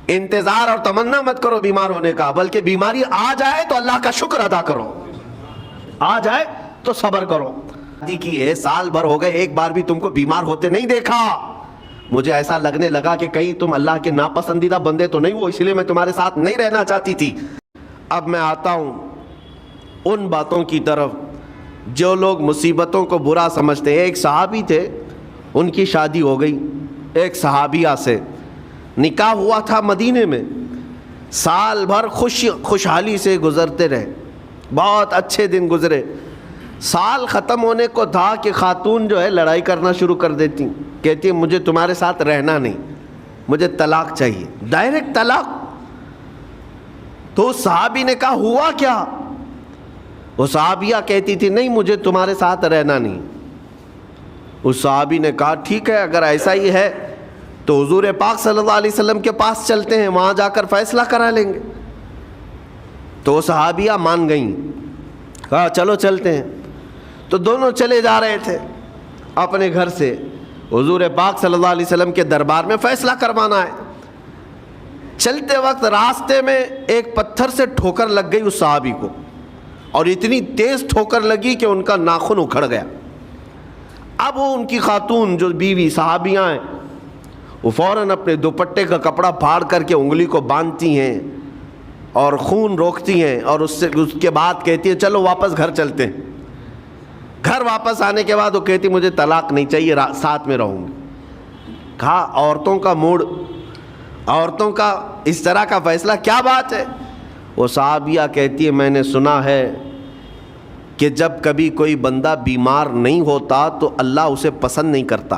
انتظار اور تمنا مت کرو بیمار ہونے کا، بلکہ بیماری آ جائے تو اللہ کا شکر ادا کرو، آ جائے تو صبر کرو۔ شادی کی ہے، سال بھر ہو گئے، ایک بار بھی تم کو بیمار ہوتے نہیں دیکھا، مجھے ایسا لگنے لگا کہ کہیں تم اللہ کے ناپسندیدہ بندے تو نہیں ہو، اس لیے میں تمہارے ساتھ نہیں رہنا چاہتی تھی۔ اب میں آتا ہوں ان باتوں کی طرف جو لوگ مصیبتوں کو برا سمجھتے ہیں۔ ایک صحابی تھے، ان کی شادی ہو گئی ایک صحابیہ سے، نکاح ہوا تھا مدینے میں، سال بھر خوشحالی سے گزرتے رہے، بہت اچھے دن گزرے۔ سال ختم ہونے کو تھا کہ خاتون جو ہے لڑائی کرنا شروع کر دیتی، کہتی ہے مجھے تمہارے ساتھ رہنا نہیں، مجھے طلاق چاہیے، ڈائریکٹ طلاق۔ تو اس صحابی نے کہا ہوا کیا؟ وہ صحابیہ کہتی تھی نہیں مجھے تمہارے ساتھ رہنا نہیں۔ اس صحابی نے کہا ٹھیک ہے، اگر ایسا ہی ہے تو حضور پاک صلی اللہ علیہ وسلم کے پاس چلتے ہیں، وہاں جا کر فیصلہ کرا لیں گے۔ تو وہ صحابیہ مان گئیں، کہا چلو چلتے ہیں۔ تو دونوں چلے جا رہے تھے اپنے گھر سے، حضور پاک صلی اللہ علیہ وسلم کے دربار میں فیصلہ کروانا ہے۔ چلتے وقت راستے میں ایک پتھر سے ٹھوکر لگ گئی اس صحابی کو، اور اتنی تیز ٹھوکر لگی کہ ان کا ناخن اکھڑ گیا۔ اب وہ ان کی خاتون جو بیوی صحابیاں ہیں، وہ فوراً اپنے دوپٹے کا کپڑا پھاڑ کر کے انگلی کو باندھتی ہیں اور خون روکتی ہیں، اور اس کے بعد کہتی ہے چلو واپس گھر چلتے ہیں۔ گھر واپس آنے کے بعد وہ کہتی مجھے طلاق نہیں چاہیے، ساتھ میں رہوں گی۔ کہا عورتوں کا موڈ، عورتوں کا اس طرح کا فیصلہ کیا بات ہے؟ وہ صحابیہ کہتی ہے میں نے سنا ہے کہ جب کبھی کوئی بندہ بیمار نہیں ہوتا تو اللہ اسے پسند نہیں کرتا۔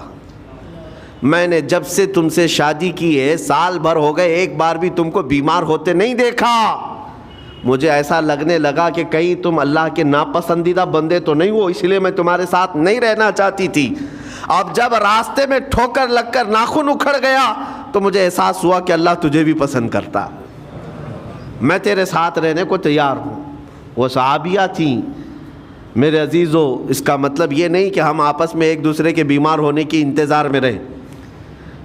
میں نے جب سے تم سے شادی کی ہے، سال بھر ہو گئے، ایک بار بھی تم کو بیمار ہوتے نہیں دیکھا، مجھے ایسا لگنے لگا کہ کہیں تم اللہ کے ناپسندیدہ بندے تو نہیں ہو، اس لیے میں تمہارے ساتھ نہیں رہنا چاہتی تھی۔ اب جب راستے میں ٹھوکر لگ کر ناخن اکھڑ گیا تو مجھے احساس ہوا کہ اللہ تجھے بھی پسند کرتا، میں تیرے ساتھ رہنے کو تیار ہوں۔ وہ صحابیہ تھیں۔ میرے عزیزو، اس کا مطلب یہ نہیں کہ ہم آپس میں ایک دوسرے کے بیمار ہونے کی انتظار میں رہیں۔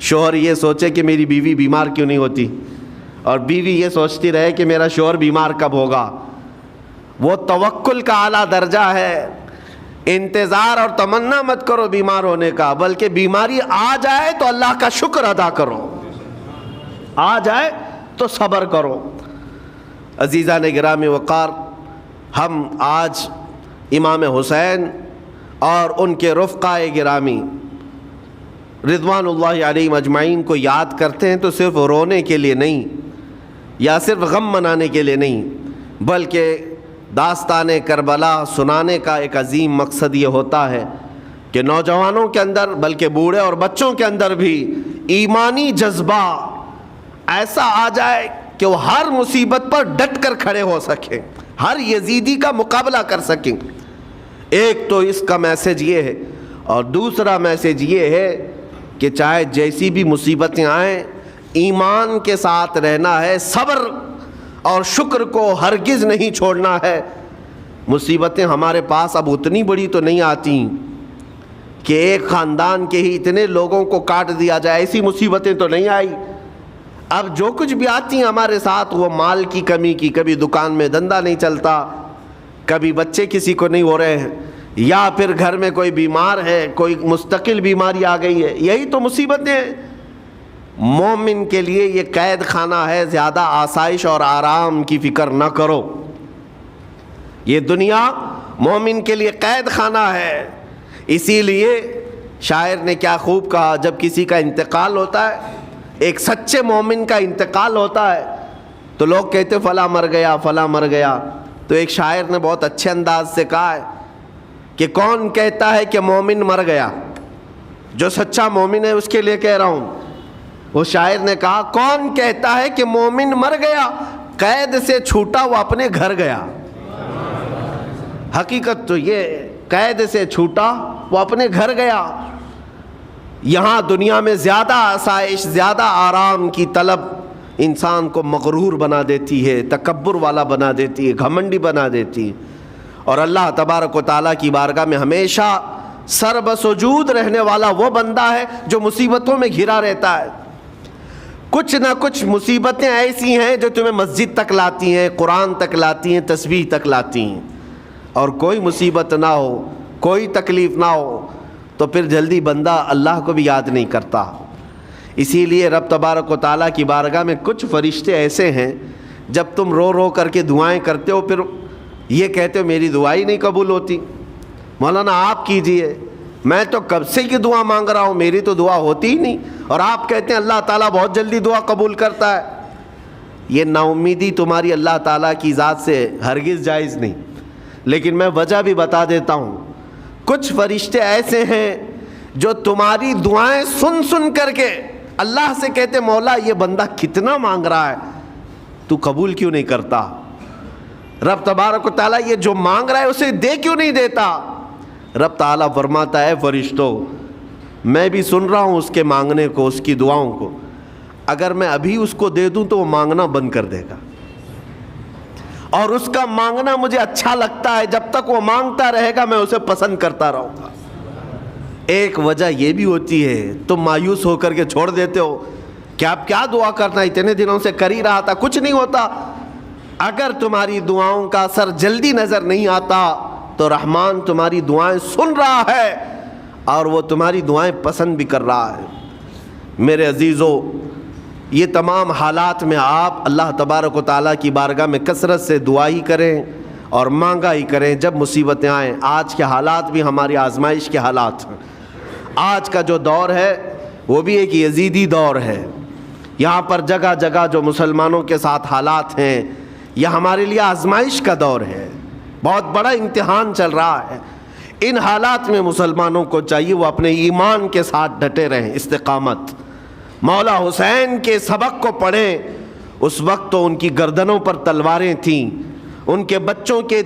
شوہر یہ سوچے کہ میری بیوی بیمار کیوں نہیں ہوتی، اور بیوی یہ سوچتی رہے کہ میرا شوہر بیمار کب ہوگا۔ وہ توکل کا اعلیٰ درجہ ہے۔ انتظار اور تمنا مت کرو بیمار ہونے کا، بلکہ بیماری آ جائے تو اللہ کا شکر ادا کرو، آ جائے تو صبر کرو۔ عزیزان گرامی وقار، ہم آج امام حسین اور ان کے رفقائے گرامی رضوان اللہ علیہم اجمعین کو یاد کرتے ہیں تو صرف رونے کے لیے نہیں یا صرف غم منانے کے لیے نہیں، بلکہ داستان کربلا سنانے کا ایک عظیم مقصد یہ ہوتا ہے کہ نوجوانوں کے اندر، بلکہ بوڑھے اور بچوں کے اندر بھی ایمانی جذبہ ایسا آ جائے کہ وہ ہر مصیبت پر ڈٹ کر کھڑے ہو سکیں، ہر یزیدی کا مقابلہ کر سکیں۔ ایک تو اس کا میسج یہ ہے، اور دوسرا میسج یہ ہے کہ چاہے جیسی بھی مصیبتیں آئیں، ایمان کے ساتھ رہنا ہے، صبر اور شکر کو ہرگز نہیں چھوڑنا ہے۔ مصیبتیں ہمارے پاس اب اتنی بڑی تو نہیں آتی کہ ایک خاندان کے ہی اتنے لوگوں کو کاٹ دیا جائے، ایسی مصیبتیں تو نہیں آئی۔ اب جو کچھ بھی آتی ہیں ہمارے ساتھ، وہ مال کی کمی کی، کبھی دکان میں دھندا نہیں چلتا، کبھی بچے کسی کو نہیں ہو رہے ہیں، یا پھر گھر میں کوئی بیمار ہے، کوئی مستقل بیماری آ گئی ہے، یہی تو مصیبتیں ہیں۔ مومن کے لیے یہ قید خانہ ہے، زیادہ آسائش اور آرام کی فکر نہ کرو۔ یہ دنیا مومن کے لیے قید خانہ ہے۔ اسی لیے شاعر نے کیا خوب کہا، جب کسی کا انتقال ہوتا ہے، ایک سچے مومن کا انتقال ہوتا ہے، تو لوگ کہتے فلاں مر گیا، فلاں مر گیا۔ تو ایک شاعر نے بہت اچھے انداز سے کہا ہے کہ کون کہتا ہے کہ مومن مر گیا؟ جو سچا مومن ہے اس کے لیے کہہ رہا ہوں۔ وہ شاعر نے کہا کون کہتا ہے کہ مومن مر گیا؟ قید سے چھوٹا وہ اپنے گھر گیا۔ حقیقت تو یہ، قید سے چھوٹا وہ اپنے گھر گیا۔ یہاں دنیا میں زیادہ آسائش، زیادہ آرام کی طلب انسان کو مغرور بنا دیتی ہے، تکبر والا بنا دیتی ہے، گھمنڈی بنا دیتی ہے۔ اور اللہ تبارک و تعالیٰ کی بارگاہ میں ہمیشہ سر بسجود رہنے والا وہ بندہ ہے جو مصیبتوں میں گھرا رہتا ہے۔ کچھ نہ کچھ مصیبتیں ایسی ہیں جو تمہیں مسجد تک لاتی ہیں، قرآن تک لاتی ہیں، تسبیح تک لاتی ہیں، اور کوئی مصیبت نہ ہو، کوئی تکلیف نہ ہو تو پھر جلدی بندہ اللہ کو بھی یاد نہیں کرتا۔ اسی لیے رب تبارک و تعالیٰ کی بارگاہ میں کچھ فرشتے ایسے ہیں، جب تم رو رو کر کے دعائیں کرتے ہو پھر یہ کہتے ہو میری دعا ہی نہیں قبول ہوتی، مولانا آپ کیجئے، میں تو کب سے کی دعا مانگ رہا ہوں، میری تو دعا ہوتی ہی نہیں، اور آپ کہتے ہیں اللہ تعالیٰ بہت جلدی دعا قبول کرتا ہے۔ یہ نا امیدی تمہاری اللہ تعالیٰ کی ذات سے ہرگز جائز نہیں۔ لیکن میں وجہ بھی بتا دیتا ہوں، کچھ فرشتے ایسے ہیں جو تمہاری دعائیں سن سن کر کے اللہ سے کہتے مولا یہ بندہ کتنا مانگ رہا ہے، تو قبول کیوں نہیں کرتا؟ رب تبارک و تعالیٰ یہ جو مانگ رہا ہے اسے دے کیوں نہیں دیتا؟ رب تعالیٰ فرماتا ہے فرشتوں میں بھی سن رہا ہوں اس کے مانگنے کو، اس کی دعاؤں کو، اگر میں ابھی اس کو دے دوں تو وہ مانگنا بند کر دے گا، اور اس کا مانگنا مجھے اچھا لگتا ہے، جب تک وہ مانگتا رہے گا میں اسے پسند کرتا رہوں گا۔ ایک وجہ یہ بھی ہوتی ہے تم مایوس ہو کر کے چھوڑ دیتے ہو کہ اب کیا دعا کرنا، اتنے دنوں سے کر ہی رہا تھا، کچھ نہیں ہوتا۔ اگر تمہاری دعاؤں کا اثر جلدی نظر نہیں آتا تو رحمان تمہاری دعائیں سن رہا ہے اور وہ تمہاری دعائیں پسند بھی کر رہا ہے۔ میرے عزیزو، یہ تمام حالات میں آپ اللہ تبارک و تعالیٰ کی بارگاہ میں کثرت سے دعا ہی کریں اور مانگا ہی کریں جب مصیبتیں آئیں۔ آج کے حالات بھی ہماری آزمائش کے حالات ہیں۔ آج کا جو دور ہے وہ بھی ایک یزیدی دور ہے۔ یہاں پر جگہ جگہ جو مسلمانوں کے ساتھ حالات ہیں یہ ہمارے لیے آزمائش کا دور ہے، بہت بڑا امتحان چل رہا ہے۔ ان حالات میں مسلمانوں کو چاہیے وہ اپنے ایمان کے ساتھ ڈٹے رہیں، استقامت۔ مولا حسین کے سبق کو پڑھیں، اس وقت تو ان کی گردنوں پر تلواریں تھیں، ان کے بچوں کے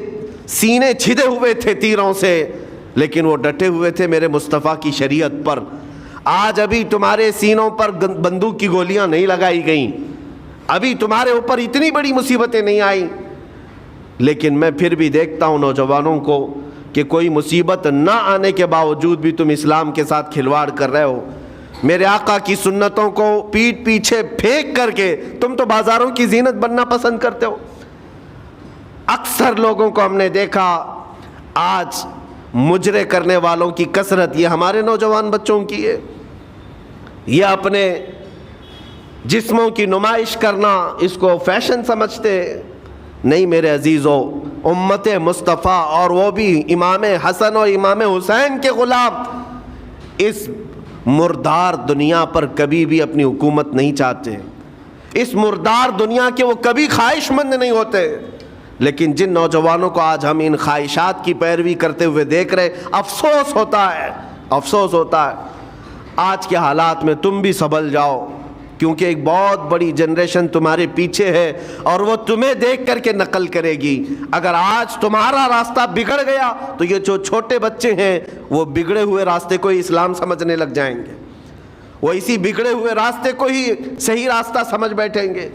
سینے چھدے ہوئے تھے تیروں سے، لیکن وہ ڈٹے ہوئے تھے میرے مصطفیٰ کی شریعت پر۔ آج ابھی تمہارے سینوں پر بندوق کی گولیاں نہیں لگائی گئیں، ابھی تمہارے اوپر اتنی بڑی مصیبتیں نہیں آئیں، لیکن میں پھر بھی دیکھتا ہوں نوجوانوں کو کہ کوئی مصیبت نہ آنے کے باوجود بھی تم اسلام کے ساتھ کھلواڑ کر رہے ہو۔ میرے آقا کی سنتوں کو پیٹھ پیچھے پھینک کر کے تم تو بازاروں کی زینت بننا پسند کرتے ہو۔ اکثر لوگوں کو ہم نے دیکھا آج مجرے کرنے والوں کی کثرت یہ ہمارے نوجوان بچوں کی ہے۔ یہ اپنے جسموں کی نمائش کرنا اس کو فیشن سمجھتے نہیں۔ میرے عزیزو، امت مصطفیٰ اور وہ بھی امام حسن اور امام حسین کے غلام اس مردار دنیا پر کبھی بھی اپنی حکومت نہیں چاہتے، اس مردار دنیا کے وہ کبھی خواہش مند نہیں ہوتے۔ لیکن جن نوجوانوں کو آج ہم ان خواہشات کی پیروی کرتے ہوئے دیکھ رہے، افسوس ہوتا ہے، افسوس ہوتا ہے۔ آج کے حالات میں تم بھی سنبھل جاؤ، کیونکہ ایک بہت بڑی جنریشن تمہارے پیچھے ہے اور وہ تمہیں دیکھ کر کے نقل کرے گی۔ اگر آج تمہارا راستہ بگڑ گیا تو یہ جو چھوٹے بچے ہیں وہ بگڑے ہوئے راستے کو ہی اسلام سمجھنے لگ جائیں گے، وہ اسی بگڑے ہوئے راستے کو ہی صحیح راستہ سمجھ بیٹھیں گے۔